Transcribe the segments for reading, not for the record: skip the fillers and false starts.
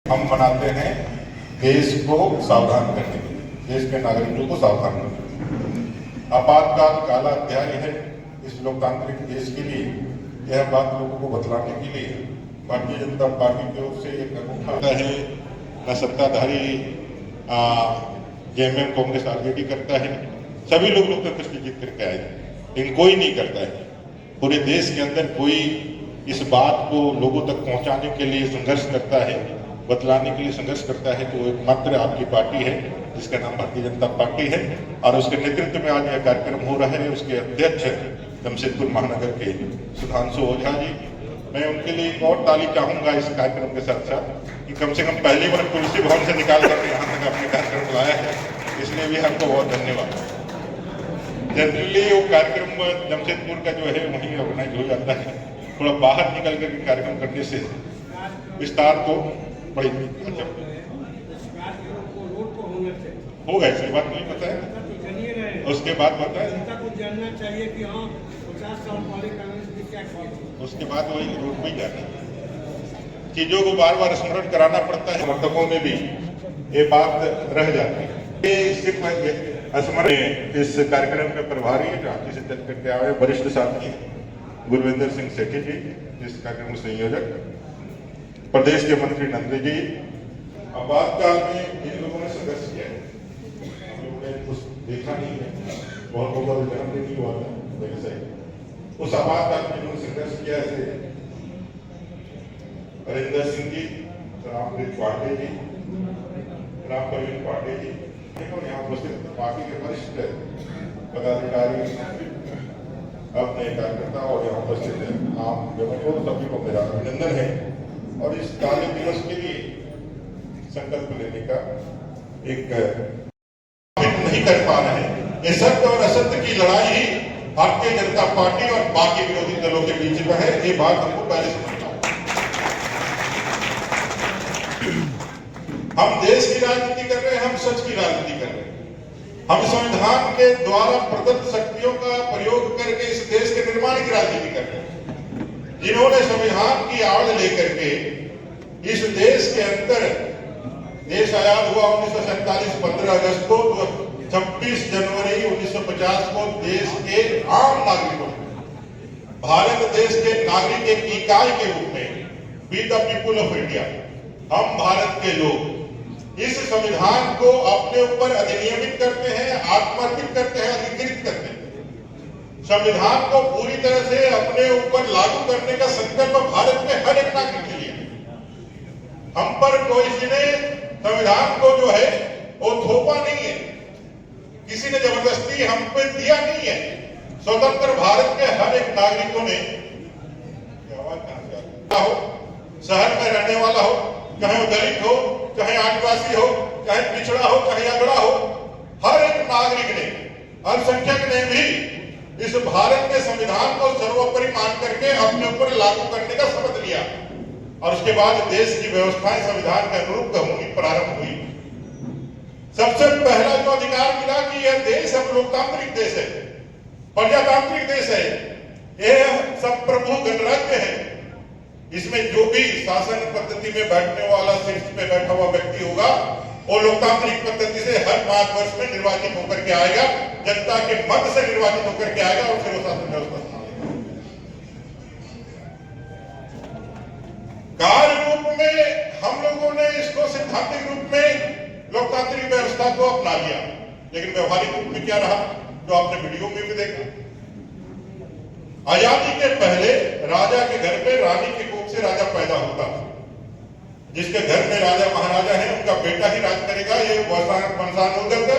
हम बनाते हैं देश को सावधान करने के लिए, देश के नागरिकों को सावधान करने के लिए। आपातकाल काला अध्याय है इस लोकतांत्रिक देश के लिए। यह बात लोगों को बतलाने के लिए भारतीय जनता पार्टी की ओर से एक अनूठा है। न सत्ताधारी जेएमएम कांग्रेस आरजेडी करता है, सभी लोग लोकतंत्र की जीत करके आए, लेकिन कोई नहीं करता है। पूरे देश के अंदर कोई इस बात को लोगों तक पहुंचाने के लिए संघर्ष करता है, बतलाने के लिए संघर्ष करता है, तो एकमात्र आपकी पार्टी है जिसका नाम भारतीय जनता पार्टी है। और उसके नेतृत्व में आज यह कार्यक्रम हो रहा है। उसके अध्यक्ष जमशेदपुर महानगर के सुधांशु ओझा जी, मैं उनके लिए एक और ताली चाहूंगा इस कार्यक्रम के साथ साथ कि कम से कम पहली बार तुलसी भवन से निकाल करके यहाँ तक अपने कार्यक्रम लाया है, इसलिए भी आपको बहुत धन्यवाद। जनरली वो कार्यक्रम जमशेदपुर का जो है वहीं ऑर्गेनाइज हो जाता है, थोड़ा बाहर निकल कर कार्यक्रम करने से विस्तार को बड़ी अच्छा होगा। इसके बाद नहीं पता है, उसके बाद पता है, जानना चाहिए कि हाँ 50 साल पहले कांग्रेस ने क्या किया। उसके बाद वही रोड पे जाना, चीजों को बार बार स्मरण कराना पड़ता है। समर्थकों में भी ये बात रह जाती है। ये सिर्फ स्मरण इस कार्यक्रम में प्रभारी रांची से चल करके आए वरिष्ठ साथी गुरविंदर सिंह सेठी जी, इस कार्यक्रम के संयोजक, प्रदेश के मंत्री नंदी जी। आपातकाल में जिन लोगों ने संघर्ष किया है, हम लोगों ने कुछ देखा नहीं है, बहुत लोगों का जन्म नहीं हुआ था मेरे से। उस आपातकाल में जिन्होंने संघर्ष किया है, हरिंदर सिंह जी, रामप्रीत पांडे जी, राम प्रवीण पांडे जी, यहाँ उपस्थित पार्टी के वरिष्ठ पदाधिकारी, अपने कार्यकर्ता और यहाँ उपस्थित आम जनता, सभी को मेरा अभिनंदन है। और इस काले दिवस के लिए संकल्प लेने का एक नहीं कर पा रहे हैं। ये सत्य और असत्य की लड़ाई ही भारतीय जनता पार्टी और बाकी विरोधी दलों के बीच में है, ये बात हमको पहले समझना। हम देश की राजनीति कर रहे हैं, हम सच की राजनीति कर रहे हैं। हम संविधान के द्वारा प्रदत्त शक्तियों का प्रयोग करके इस देश के निर्माण की राजनीति कर रहे हैं। जिन्होंने संविधान की आड़ लेकर के इस देश के अंदर, देश आजाद हुआ 1947 15 अगस्त को, 26 जनवरी 1950 को देश के आम नागरिकों, भारत देश के नागरिक एक इकाई के रूप में, we the people of India, हम भारत के लोग इस संविधान को अपने ऊपर अधिनियमित करते हैं, आत्मार्पित करते हैं, अधिकृत करते हैं। संविधान को पूरी तरह से अपने ऊपर लागू करने का संकल्प भारत में हर एक नागरिक के लिए। हम पर कोई ने संविधान को जो है वो थोपा नहीं है, किसी ने जबरदस्ती हम पे दिया नहीं है। स्वतंत्र भारत के हर एक नागरिकों ने, आवाज कहां से आ रही हो, शहर में रहने वाला हो, चाहे वो दलित हो, चाहे आदिवासी हो, चाहे पिछड़ा हो, चाहे अगड़ा हो, हर एक नागरिक ने, अल्पसंख्यक ने भी इस भारत के संविधान को सर्वोपरि मान करके अपने ऊपर लागू करने का शपथ लिया। और उसके बाद देश की व्यवस्थाएं संविधान के अनुरूप होनी प्रारंभ हुई। सबसे पहला जो अधिकार मिला कि यह देश अब लोकतांत्रिक देश है, प्रजातांत्रिक देश है, यह सब प्रभु गणराज्य है। इसमें जो भी शासन पद्धति में बैठने वाला, शीर्ष पे बैठा हुआ व्यक्ति होगा, वो लोकतांत्रिक पद्धति से हर 5 वर्ष में निर्वाचित होकर के आएगा, जनता के मत से निर्वाचित होकर के आएगा और फिर वो शासन व्यवस्था संभालेगा। कार्य रूप में हम लोगों ने इसको सिद्धांतिक रूप में लोकतांत्रिक व्यवस्था को अपना लिया, लेकिन व्यवहारिक रूप में क्या रहा, जो आपने वीडियो में भी देखा। आजादी के पहले राजा के घर में रानी के कोख से राजा पैदा होता था। जिसके घर में राजा महाराजा है, उनका बेटा ही राज करेगा, ये वंशानुगत,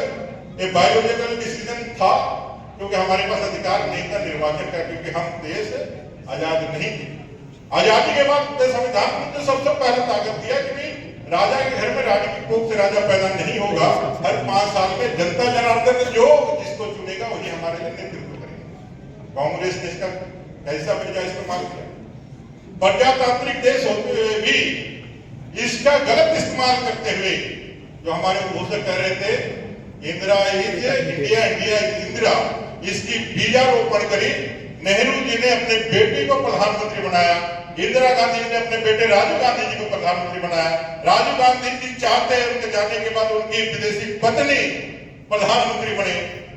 ये बायोलॉजिकल डिसीजन था, क्योंकि हमारे पास अधिकार नहीं था निर्वाचन का, क्योंकि हम देश आजाद नहीं थे। आजादी के बाद संविधान ने तो सबसे पहले ताकत दिया कि राजा के घर में रानी की कोख से राजा पैदा नहीं होगा। हर 5 साल में जनता जनार्दन जो जिसको चुनेगा वही हमारे लिए नेतृत्व करेगा। कांग्रेस ने इसका कैसा वजह इस्तेमाल किया। प्रजातांत्रिक देश होते हुए भी इसका गलत इस्तेमाल करते हुए, जो हमारे घोषक कह रहे थे Indira is India, India is Indira, इसकी बीजारोपण करी। नेहरू जी ने अपने बेटे को प्रधानमंत्री बनाया, इंदिरा गांधी जी ने अपने बेटे राजीव गांधी जी को प्रधानमंत्री बनाया। राजीव गांधी जी चाहते हैं उनके जाने के बाद उनकी विदेशी पत्नी प्रधानमंत्री बने।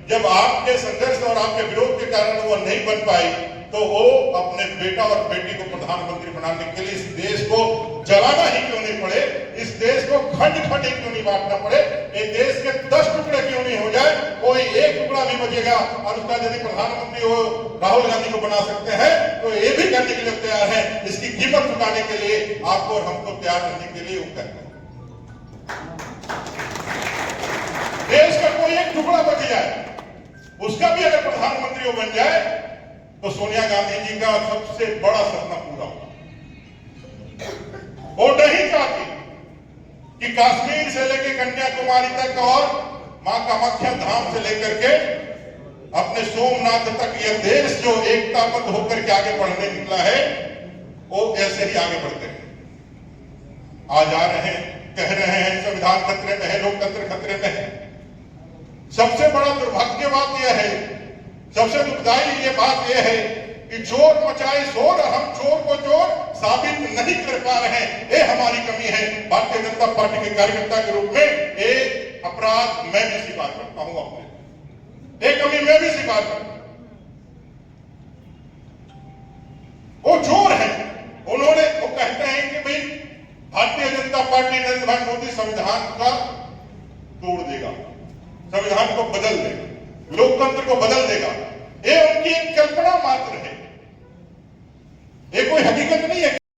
जब आपके संघर्ष और आपके विरोध के कारण वो नहीं बन पाई तो वो अपने बेटा और बेटी को प्रधानमंत्री बनाने के लिए इस देश को जलाना ही क्यों नहीं पड़े, इस देश को खंड खंड क्यों नहीं बांटना पड़े, एक देश के 10 टुकड़े क्यों नहीं हो जाए, कोई एक टुकड़ा भी बचेगा और उसका यदि प्रधानमंत्री वो राहुल गांधी को बना सकते हैं तो ये भी करने के लिए तैयार है। इसकी कीमत चुकाने के लिए आपको और हमको तैयार रहने के लिए उपकर है। देश का कोई एक टुकड़ा बच जाए, उसका भी अगर प्रधानमंत्री वो बन जाए तो सोनिया गांधी जी का सबसे बड़ा सपना पूरा होगा। वो नहीं चाहती कि कश्मीर से लेकर कन्याकुमारी तक और मां कामाख्या धाम से लेकर के अपने सोमनाथ तक यह देश जो एकताबद्ध होकर के आगे बढ़ने निकला है वो ऐसे ही आगे बढ़ते हैं। आज आ रहे हैं, कह रहे हैं संविधान खतरे में है, लोकतंत्र खतरे में है। सबसे बड़ा दुर्भाग्य बात यह है, सबसे दुखदाई ये बात यह है कि चोर मचाए शोर और हम चोर को चोर साबित नहीं कर पा रहे हैं। ये हमारी कमी है। भारतीय जनता पार्टी के कार्यकर्ता के रूप में ये अपराध मैं भी स्वीकार करता हूं, अपने ये कमी मैं भी स्वीकार करता हूं। वो चोर है, उन्होंने वो कहते हैं कि भाई भारतीय जनता पार्टी नरेंद्र भाई मोदी संविधान का तोड़ देगा, संविधान को बदल देगा, लोकतंत्र को बदल देगा। ये उनकी एक कल्पना मात्र है, ये कोई हकीकत नहीं है।